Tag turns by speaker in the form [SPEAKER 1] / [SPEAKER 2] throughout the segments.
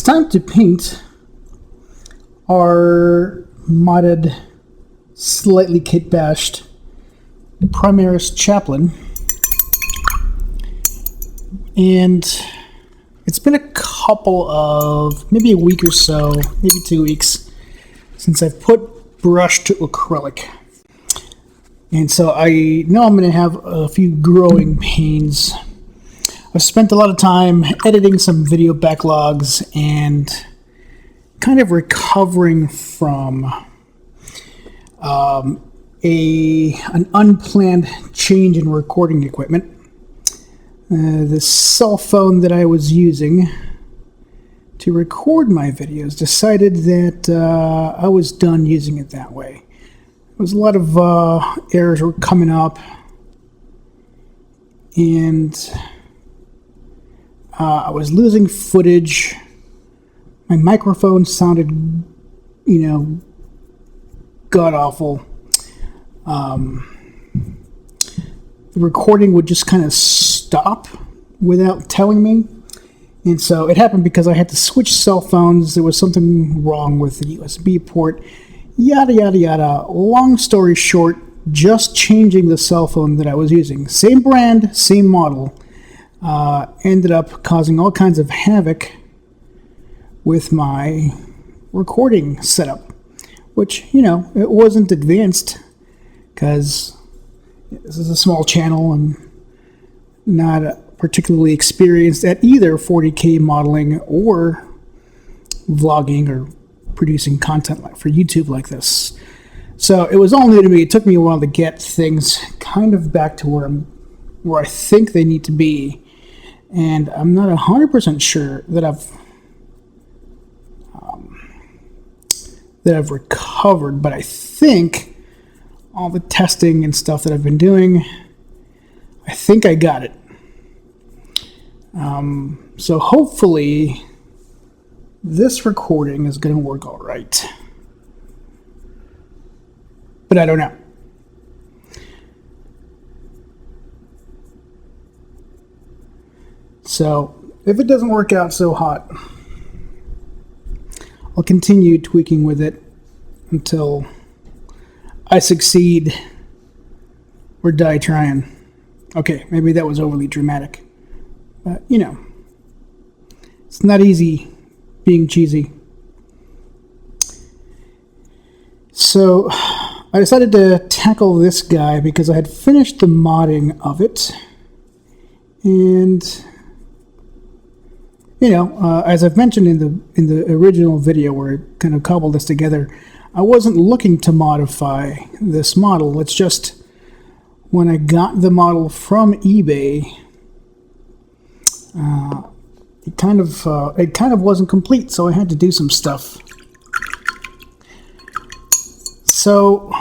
[SPEAKER 1] time to paint our modded, slightly kit-bashed Primaris Chaplain. And it's been a couple of, maybe a week or so, maybe 2 weeks, since I've put brush to acrylic. And so I know I'm going to have a few growing pains. I've spent a lot of time editing some video backlogs and kind of recovering from an unplanned change in recording equipment. The cell phone that I was using to record my videos decided that I was done using it that way. There was a lot of errors were coming up, and I was losing footage. My microphone sounded, god-awful. The recording would just kind of stop without telling me. And so it happened because I had to switch cell phones. There was something wrong with the USB port. Yada, yada, yada. Long story short, just changing the cell phone that I was using. Same brand, same model. Ended up causing all kinds of havoc with my recording setup. Which, it wasn't advanced because this is a small channel. I'm not particularly experienced at either 40K modeling or vlogging or producing content for YouTube like this. So it was all new to me. It took me a while to get things kind of back to where I think they need to be. And I'm not 100% sure that I've recovered, but I think all the testing and stuff that I've been doing, I think I got it. So hopefully this recording is going to work all right. But I don't know. So if it doesn't work out so hot, I'll continue tweaking with it until I succeed or die trying. Okay, maybe that was overly dramatic. But, it's not easy being cheesy. So I decided to tackle this guy because I had finished the modding of it. And, as I've mentioned in the original video where I kind of cobbled this together, I wasn't looking to modify this model. It's just when I got the model from eBay, it kind of wasn't complete, so I had to do some stuff. So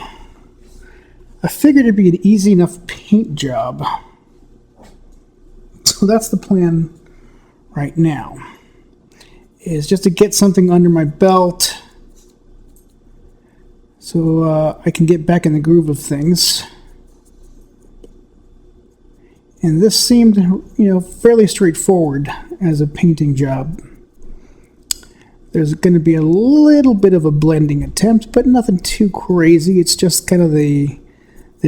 [SPEAKER 1] I figured it'd be an easy enough paint job. So that's the plan right now, is just to get something under my belt so I can get back in the groove of things. And this seemed, fairly straightforward as a painting job. There's going to be a little bit of a blending attempt, but nothing too crazy. It's just kind of the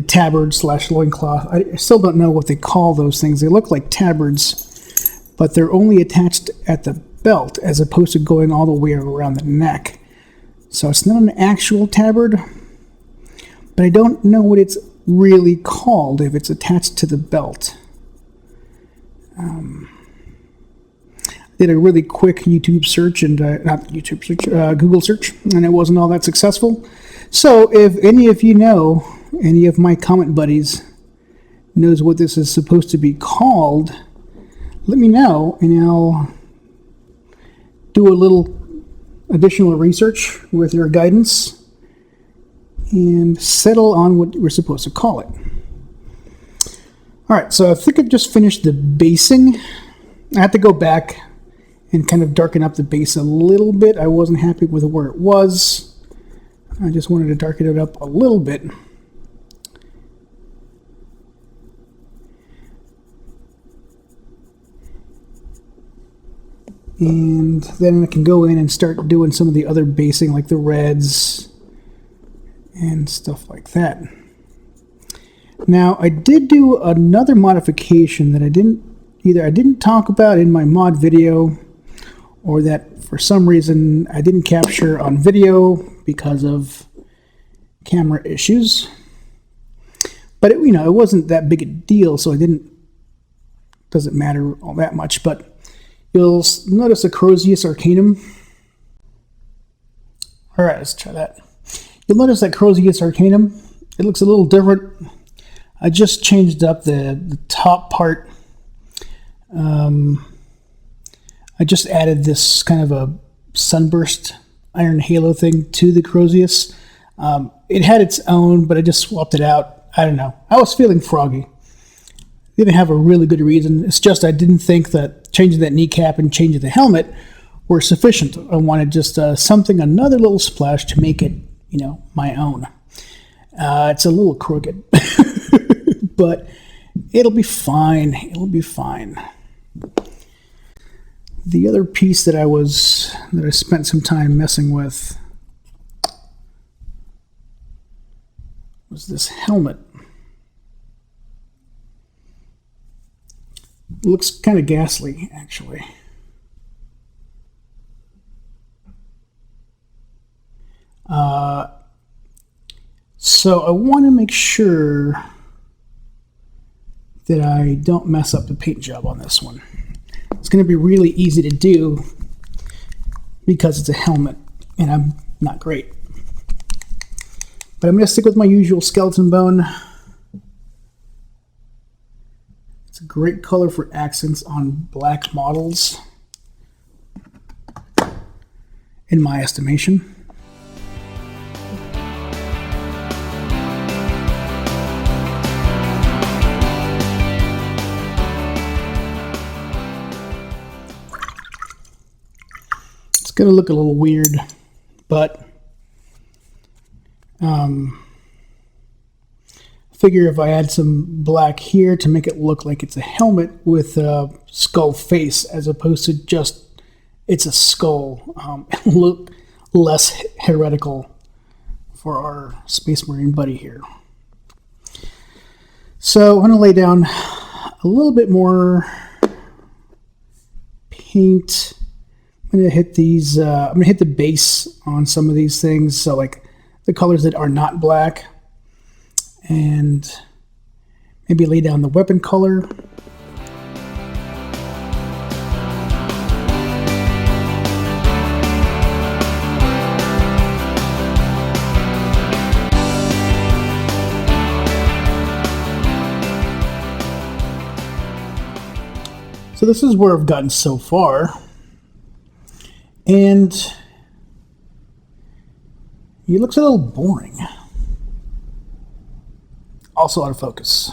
[SPEAKER 1] tabard / loincloth. I still don't know what they call those things. They look like tabards, but they're only attached at the belt as opposed to going all the way around the neck. So it's not an actual tabard, but I don't know what it's really called if it's attached to the belt. Did a really quick YouTube search and Google search, and it wasn't all that successful. So if any of you know, any of my comment buddies knows what this is supposed to be called, let me know, and I'll do a little additional research with your guidance and settle on what we're supposed to call it. Alright, so I think I've just finished the basing. I had to go back and kind of darken up the base a little bit. I wasn't happy with where it was. I just wanted to darken it up a little bit. And then I can go in and start doing some of the other basing, like the reds and stuff like that. Now, I did do another modification that I didn't talk about in my mod video, or that for some reason I didn't capture on video because of camera issues. But it wasn't that big a deal, so doesn't matter all that much. But you'll notice the Crozius Arcanum. All right, let's try that. You'll notice that Crozius Arcanum, it looks a little different. I just changed up the top part. I just added this kind of a sunburst iron halo thing to the Crozius. It had its own, but I just swapped it out. I don't know. I was feeling froggy. Didn't have a really good reason. It's just I didn't think that changing that kneecap and changing the helmet were sufficient. I wanted just another little splash to make it, my own. It's a little crooked, but it'll be fine. It'll be fine. The other piece that I spent some time messing with was this helmet. It looks kind of ghastly, actually. So I want to make sure that I don't mess up the paint job on this one. It's going to be really easy to do because it's a helmet and I'm not great. But I'm going to stick with my usual skeleton bone. It's a great color for accents on black models, in my estimation. It's going to look a little weird, but figure if I add some black here to make it look like it's a helmet with a skull face as opposed to just it's a skull, it'll look less heretical for our Space Marine buddy here. So I'm going to lay down a little bit more paint. I'm going to hit these, I'm going to hit the base on some of these things, so like the colors that are not black, and maybe lay down the weapon color. So this is where I've gotten so far, and it looks a little boring. Also out of focus.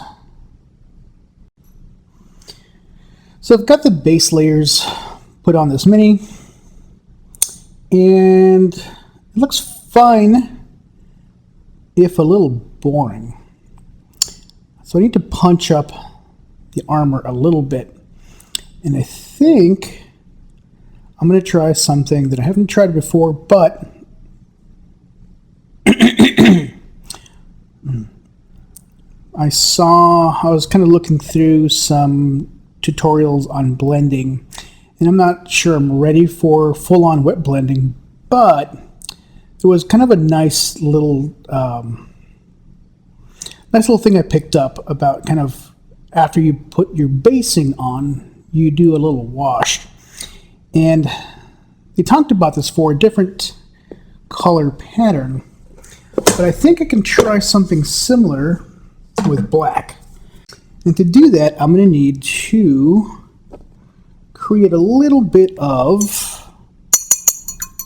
[SPEAKER 1] So I've got the base layers put on this mini, and it looks fine, if a little boring. So I need to punch up the armor a little bit, and I think I'm going to try something that I haven't tried before, but I was kind of looking through some tutorials on blending, and I'm not sure I'm ready for full-on wet blending, but there was kind of a nice little thing I picked up about kind of after you put your basing on, you do a little wash. And they talked about this for a different color pattern, but I think I can try something similar with black. And to do that, I'm going to need to create a little bit of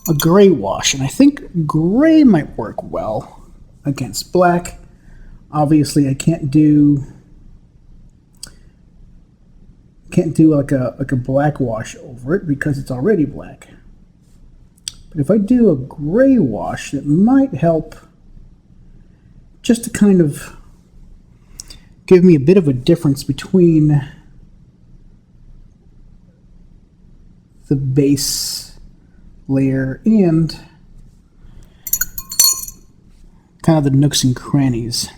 [SPEAKER 1] a gray wash, and I think gray might work well against black. Obviously, I can't do like a black wash over it because it's already black. But if I do a gray wash, it might help just to kind of give me a bit of a difference between the base layer and kind of the nooks and crannies.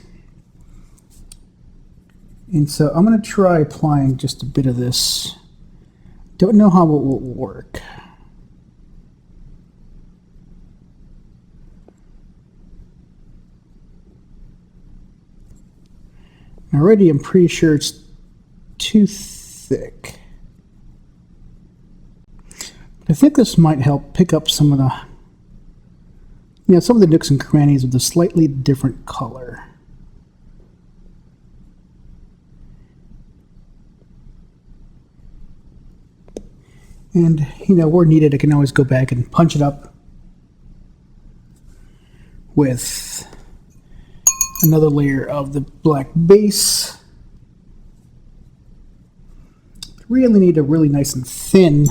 [SPEAKER 1] And so I'm going to try applying just a bit of this. Don't know how it will work. Already I'm pretty sure it's too thick. I think this might help pick up some of the, some of the nooks and crannies with a slightly different color. And, where needed, I can always go back and punch it up with another layer of the black base. Really need a really nice and thin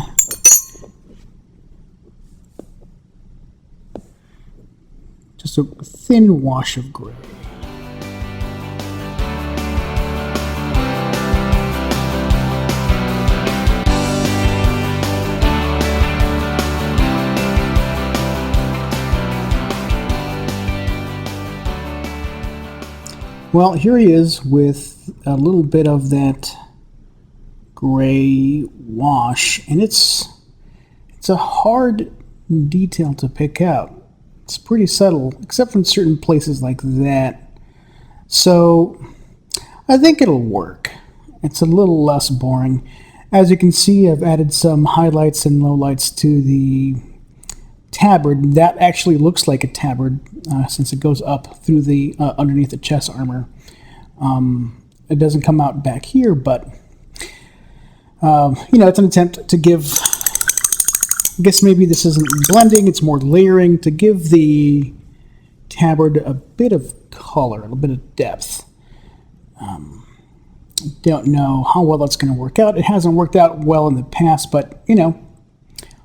[SPEAKER 1] just a thin wash of gray. Well, here he is with a little bit of that gray wash, and it's a hard detail to pick out. It's pretty subtle, except in certain places like that. So I think it'll work. It's a little less boring. As you can see, I've added some highlights and lowlights to the tabard. That actually looks like a tabard since it goes up through the underneath the chest armor. It doesn't come out back here, but it's an attempt to give, I guess maybe this isn't blending, it's more layering, to give the tabard a bit of color, a little bit of depth. Don't know how well that's going to work out. It hasn't worked out well in the past, but,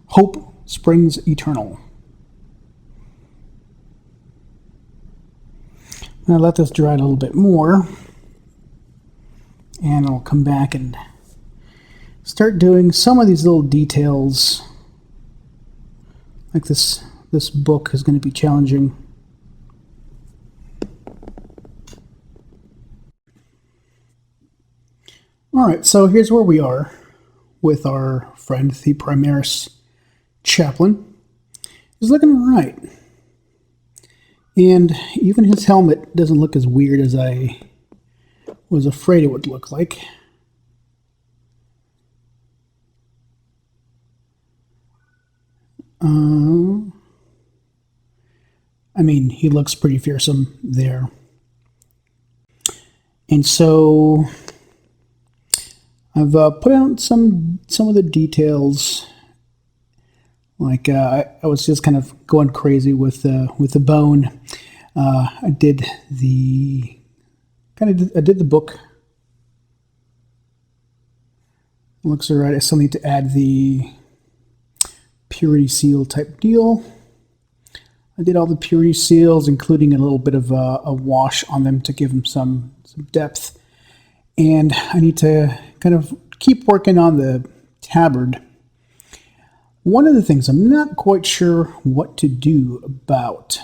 [SPEAKER 1] hope springs eternal. Now let this dry a little bit more, and I'll come back and start doing some of these little details. Like this book is going to be challenging. Alright, so here's where we are with our friend, the Primaris Chaplain. He's looking alright. And even his helmet doesn't look as weird as I was afraid it would look like. He looks pretty fearsome there. And so I've put out some of the details. Like I was just kind of going crazy with the bone. I did the book. Looks alright. I still need to add the purity seal type deal. I did all the purity seals, including a little bit of a wash on them to give them some depth. And I need to kind of keep working on the tabard. One of the things I'm not quite sure what to do about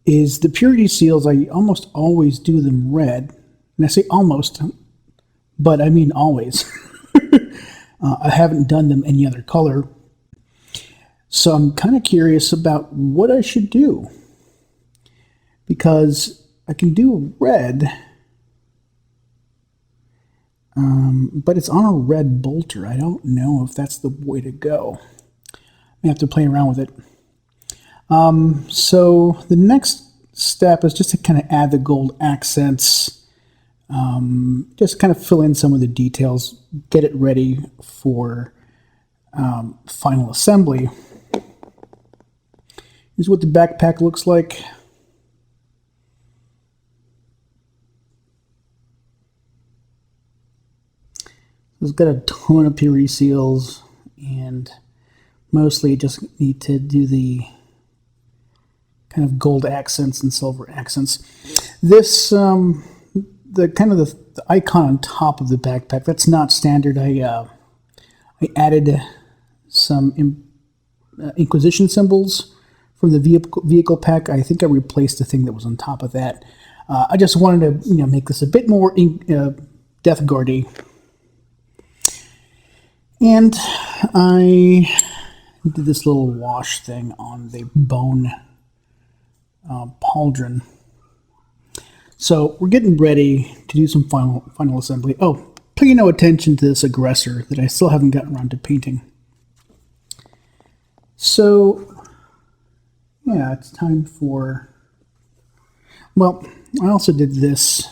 [SPEAKER 1] is the purity seals. I almost always do them red. And I say almost, but I mean always. I haven't done them any other color. So I'm kind of curious about what I should do. Because I can do red, but it's on a red bolter. I don't know if that's the way to go. I have to play around with it. So the next step is just to kind of add the gold accents. Just kind of fill in some of the details, get it ready for final assembly. Here's what the backpack looks like. It's got a ton of purity seals, and mostly just need to do the kind of gold accents and silver accents. This, the kind of the icon on top of the backpack, that's not standard. I added some Inquisition symbols from the vehicle pack. I think I replaced the thing that was on top of that. I just wanted to, make this a bit more Death Guard-y. And I did this little wash thing on the bone pauldron. So we're getting ready to do some final assembly. Oh, pay no attention to this aggressor that I still haven't gotten around to painting. So, yeah, it's time for... Well, I also did this.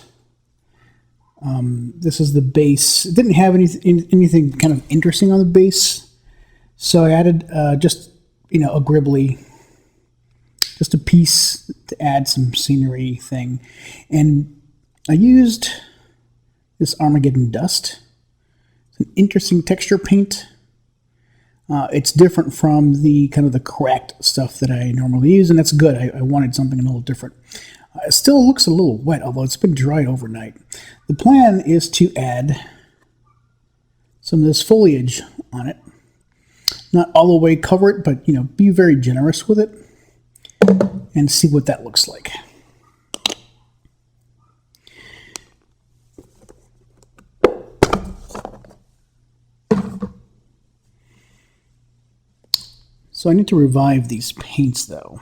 [SPEAKER 1] This is the base. It didn't have anything kind of interesting on the base, so I added just, a gribbly, just a piece to add some scenery thing. And I used this Armageddon Dust. It's an interesting texture paint. It's different from the kind of the cracked stuff that I normally use, and that's good. I wanted something a little different. It still looks a little wet, although it's been dried overnight. The plan is to add some of this foliage on it. Not all the way cover it, but, be very generous with it and see what that looks like. So I need to revive these paints, though.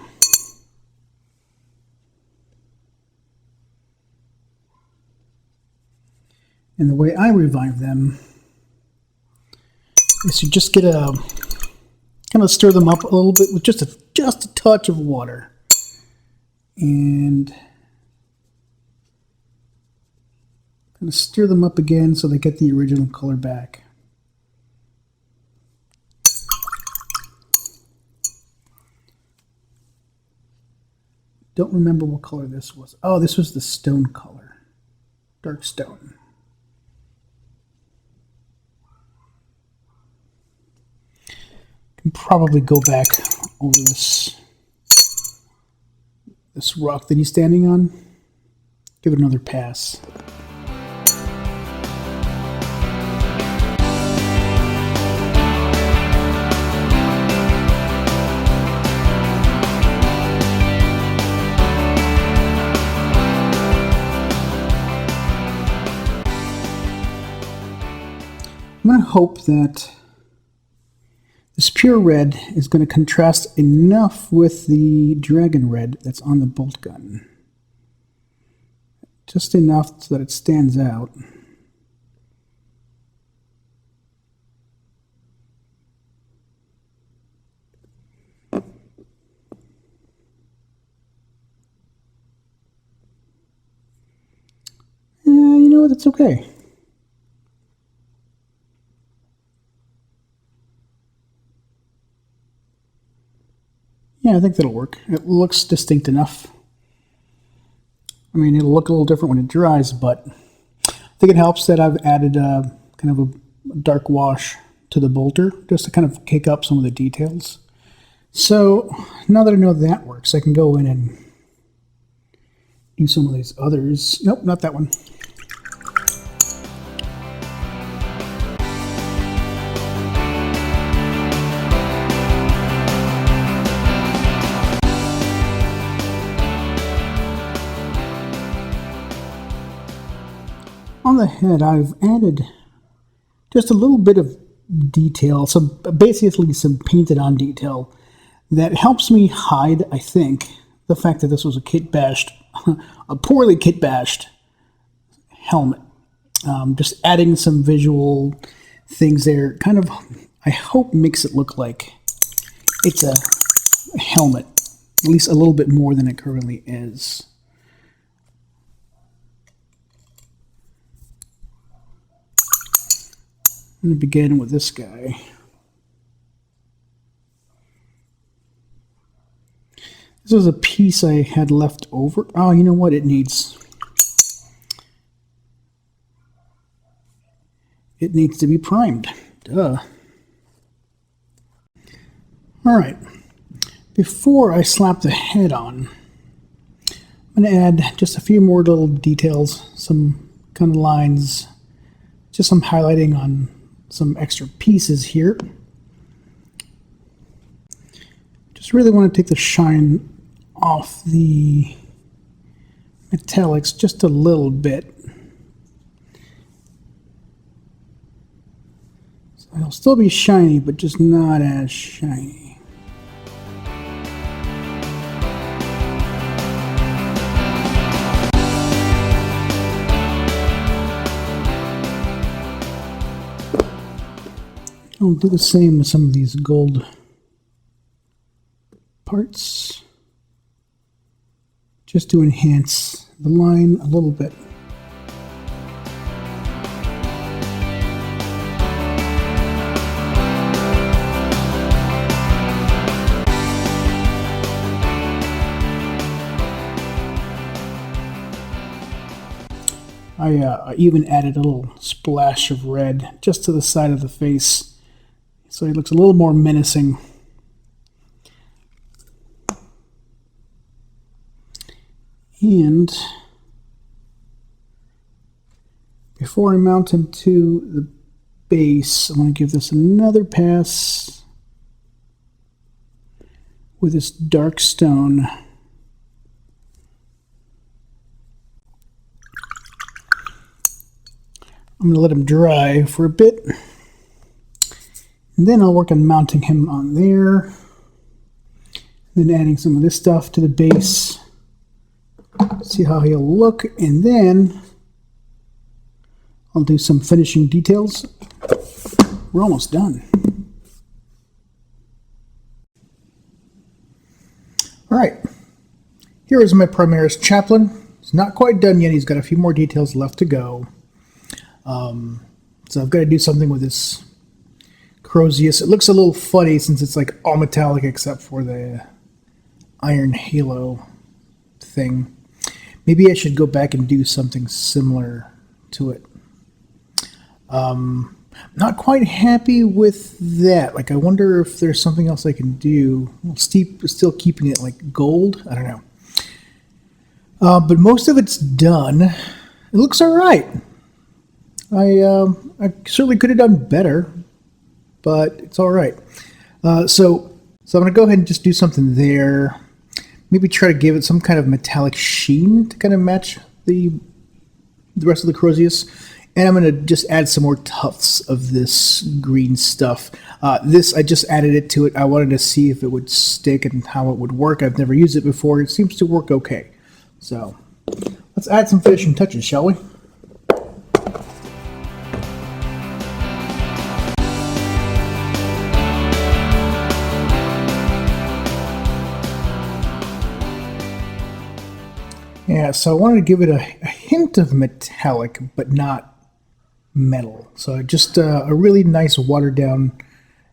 [SPEAKER 1] And the way I revive them is you just get kind of stir them up a little bit with just a touch of water. And kind of stir them up again so they get the original color back. Don't remember what color this was. Oh, this was the stone color. Dark stone. Can probably go back over this rock that he's standing on. Give it another pass. I'm going to hope that this pure red is going to contrast enough with the dragon red that's on the bolt gun. Just enough so that it stands out. You know what? That's okay. Yeah, I think that'll work. It looks distinct enough. I mean, it'll look a little different when it dries, but I think it helps that I've added kind of a dark wash to the bolter, just to kind of kick up some of the details. So now that I know that works, I can go in and do some of these others. Nope, not that one. On the head, I've added just a little bit of detail, basically some painted on detail that helps me hide, I think, the fact that this was a poorly kit bashed helmet. Just adding some visual things there, kind of, I hope makes it look like it's a helmet, at least a little bit more than it currently is. I'm going to begin with this guy. This was a piece I had left over. Oh, you know what? It needs to be primed. Duh. All right. Before I slap the head on, I'm going to add just a few more little details, some kind of lines, just some highlighting on some extra pieces here. Just really want to take the shine off the metallics just a little bit. So it'll still be shiny, but just not as shiny. I'll do the same with some of these gold parts, just to enhance the line a little bit. I even added a little splash of red just to the side of the face, so he looks a little more menacing. And before I mount him to the base, I'm going to give this another pass with this dark stone. I'm going to let him dry for a bit, and then I'll work on mounting him on there, then adding some of this stuff to the base, see how he'll look, and then I'll do some finishing details. We're almost done. All right, here is my Primaris Chaplain. It's not quite done yet. He's got a few more details left to go. So I've got to do something with this Crozius. It looks a little funny since it's like all metallic except for the iron halo thing. Maybe I should go back and do something similar to it. Not quite happy with that. Like, I wonder if there's something else I can do. Well, still keeping it like gold. I don't know. But most of it's done. It looks all right. I certainly could have done better, but it's all right. So I'm going to go ahead and just do something there. Maybe try to give it some kind of metallic sheen to kind of match the rest of the Crozius. And I'm going to just add some more tufts of this green stuff. This, I just added it to it. I wanted to see if it would stick and how it would work. I've never used it before. It seems to work okay. So let's add some finishing touches, shall we? Yeah, so I wanted to give it a hint of metallic, but not metal. So just a really nice watered down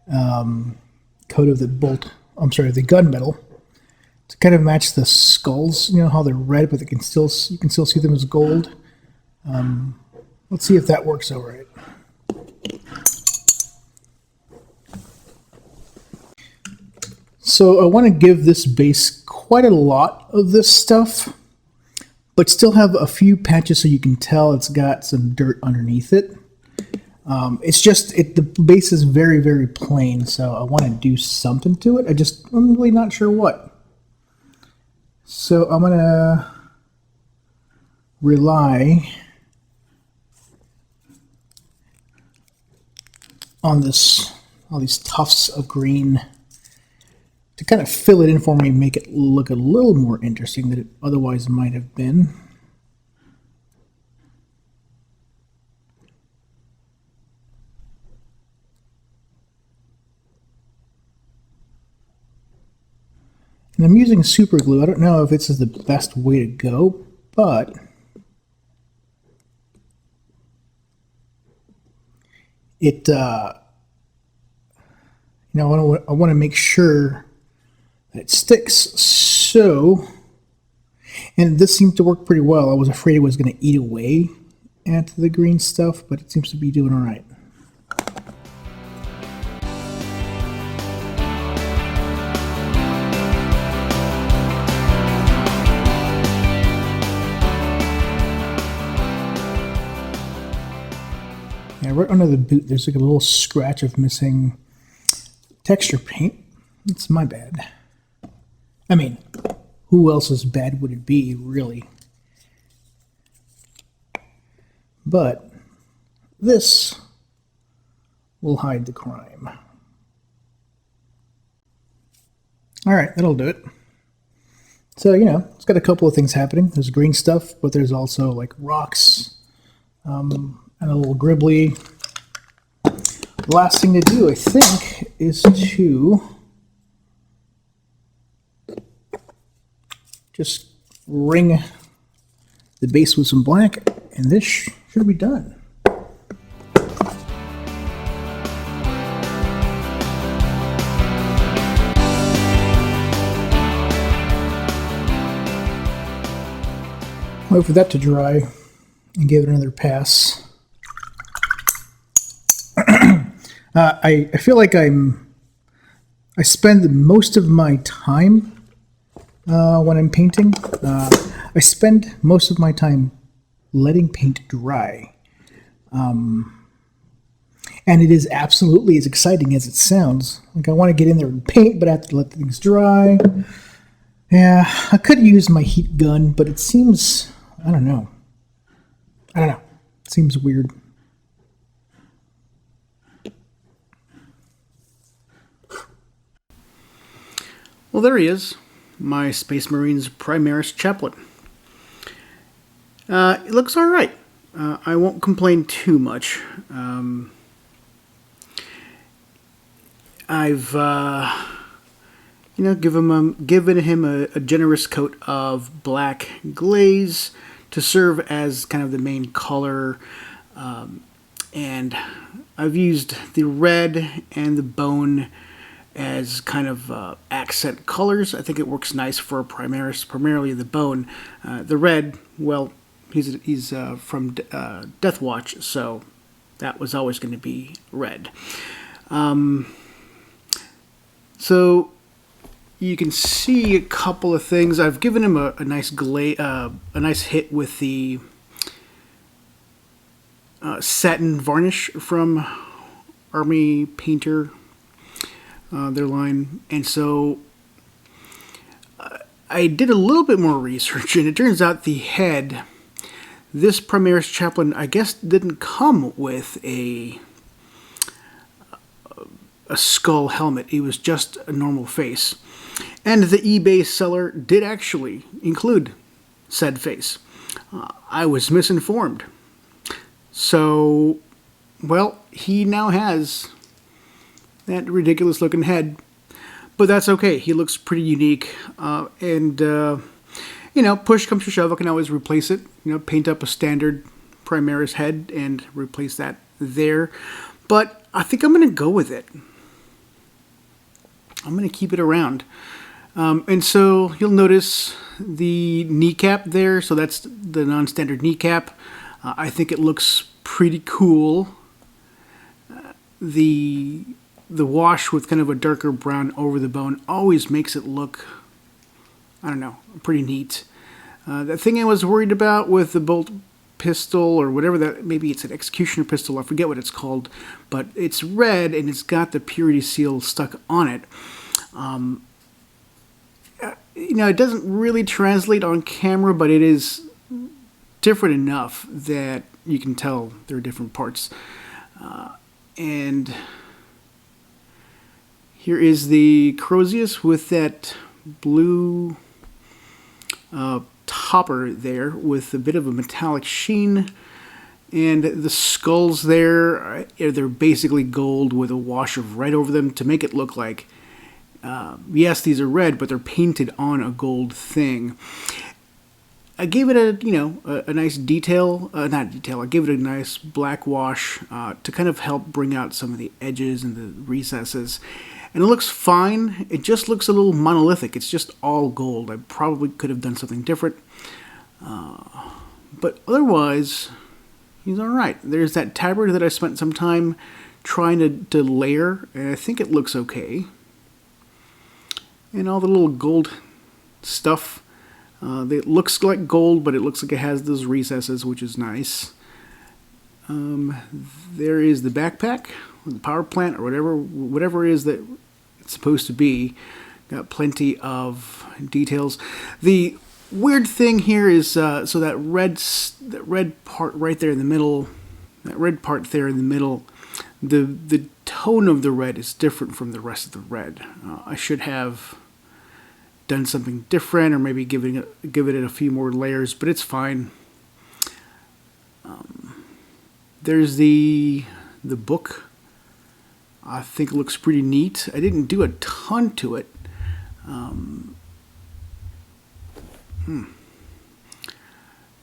[SPEAKER 1] coat of the the gunmetal to kind of match the skulls. You know how they're red, but you can still see them as gold. Let's see if that works all right. So I want to give this base quite a lot of this stuff, but still have a few patches so you can tell it's got some dirt underneath it. It's just, the base is very, very plain, so I want to do something to it. I'm really not sure what. So I'm going to rely on all these tufts of green to kind of fill it in for me and make it look a little more interesting than it otherwise might have been. And I'm using super glue. I don't know if this is the best way to go, but it, I want to make sure that it sticks. So, and this seemed to work pretty well. I was afraid it was going to eat away at the green stuff, but it seems to be doing all right. Yeah, right under the boot, there's like a little scratch of missing texture paint. It's my bad. I mean, who else's bed would it be, really? But this will hide the crime. All right, that'll do it. So, it's got a couple of things happening. There's green stuff, but there's also like rocks and a little gribbly. The last thing to do, I think, is to just ring the base with some black, and this should be done. Wait for that to dry and give it another pass. I feel like I spend most of my time when I'm painting. I spend most of my time letting paint dry. And it is absolutely as exciting as it sounds. Like, I want to get in there and paint, but I have to let things dry. Yeah, I could use my heat gun, but it seems, I don't know. It seems weird. Well, there he is, my Space Marines Primaris Chaplain. It looks all right. I won't complain too much. I've given him a generous coat of black glaze to serve as kind of the main color, and I've used the red and the bone as kind of accent colors. I think it works nice for a Primaris, primarily the bone. The red, well, he's from Deathwatch, so that was always going to be red. So you can see a couple of things. I've given him a nice nice hit with the satin varnish from Army Painter, their line. And so I did a little bit more research, and it turns out the head, this Primaris Chaplain, I guess, didn't come with a skull helmet. It was just a normal face. And the eBay seller did actually include said face. I was misinformed. So, well, he now has that ridiculous looking head. But that's okay. He looks pretty unique. Push comes to shove, I can always replace it. Paint up a standard Primaris head and replace that there. But I think I'm going to go with it. I'm going to keep it around. And so you'll notice the kneecap there. So that's the non-standard kneecap. I think it looks pretty cool. The wash with kind of a darker brown over the bone always makes it look, I don't know, pretty neat. The thing I was worried about with the bolt pistol or whatever that, maybe it's an executioner pistol, I forget what it's called, but it's red and it's got the purity seal stuck on it. It doesn't really translate on camera, but it is different enough that you can tell there are different parts. And here is the Crozius with that blue topper there with a bit of a metallic sheen. And the skulls there, they're basically gold with a wash of red over them to make it look like, yes, these are red, but they're painted on a gold thing. I gave it a nice detail, not detail, I gave it a nice black wash to kind of help bring out some of the edges and the recesses. And it looks fine. It just looks a little monolithic. It's just all gold. I probably could have done something different. But otherwise, he's all right. There's that tabard that I spent some time trying to layer, and I think it looks okay. And all the little gold stuff. It looks like gold, but it looks like it has those recesses, which is nice. There is the backpack, or the power plant, or whatever it is that it's supposed to be. Got plenty of details. The weird thing here is so that red part right there in the middle, the tone of the red is different from the rest of the red. I should have done something different, or maybe give it a few more layers, but it's fine. There's the book. I think it looks pretty neat. I didn't do a ton to it.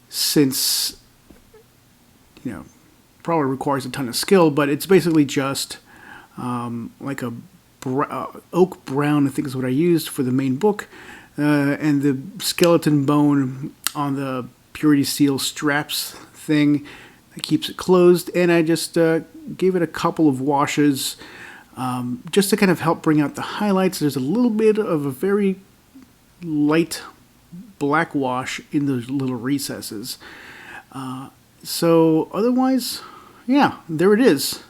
[SPEAKER 1] Since, probably requires a ton of skill, but it's basically just like a oak brown, I think is what I used for the main book, and the skeleton bone on the purity seal straps thing that keeps it closed, and I just gave it a couple of washes just to kind of help bring out the highlights. There's a little bit of a very light black wash in those little recesses. So otherwise, yeah, there it is.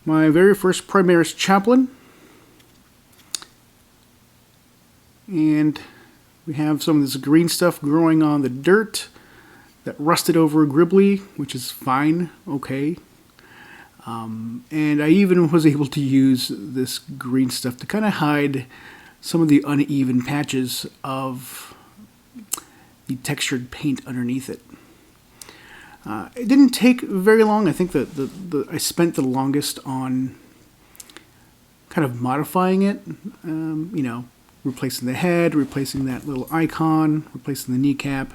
[SPEAKER 1] My very first Primaris Chaplain. And we have some of this green stuff growing on the dirt that rusted over gribbly, which is fine, okay. And I even was able to use this green stuff to kind of hide some of the uneven patches of the textured paint underneath it. It didn't take very long. I think that I spent the longest on kind of modifying it, replacing the head, replacing that little icon, replacing the kneecap,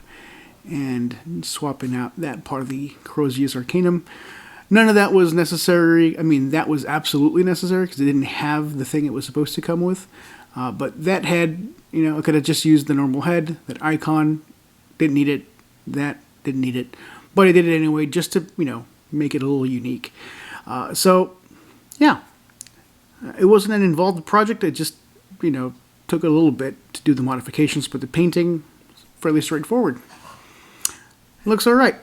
[SPEAKER 1] and swapping out that part of the Crozius Arcanum. None of that was necessary. I mean, that was absolutely necessary because it didn't have the thing it was supposed to come with. But that head, I could have just used the normal head. That icon, didn't need it. That, didn't need it. But I did it anyway just to, make it a little unique. So, yeah. It wasn't an involved project. It just, took a little bit to do the modifications. But the painting, fairly straightforward. Looks all right.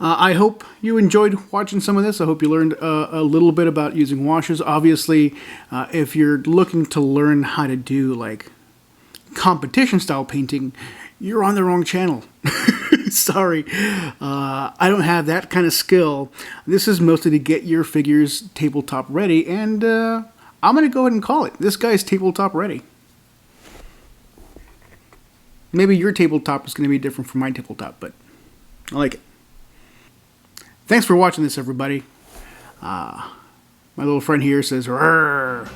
[SPEAKER 1] I hope you enjoyed watching some of this. I hope you learned a little bit about using washes. Obviously, if you're looking to learn how to do like competition style painting, you're on the wrong channel. Sorry. I don't have that kind of skill. This is mostly to get your figures tabletop ready, and I'm going to go ahead and call it. This guy's tabletop ready. Maybe your tabletop is going to be different from my tabletop, but I like it. Thanks for watching this, everybody. My little friend here says, "Rrr."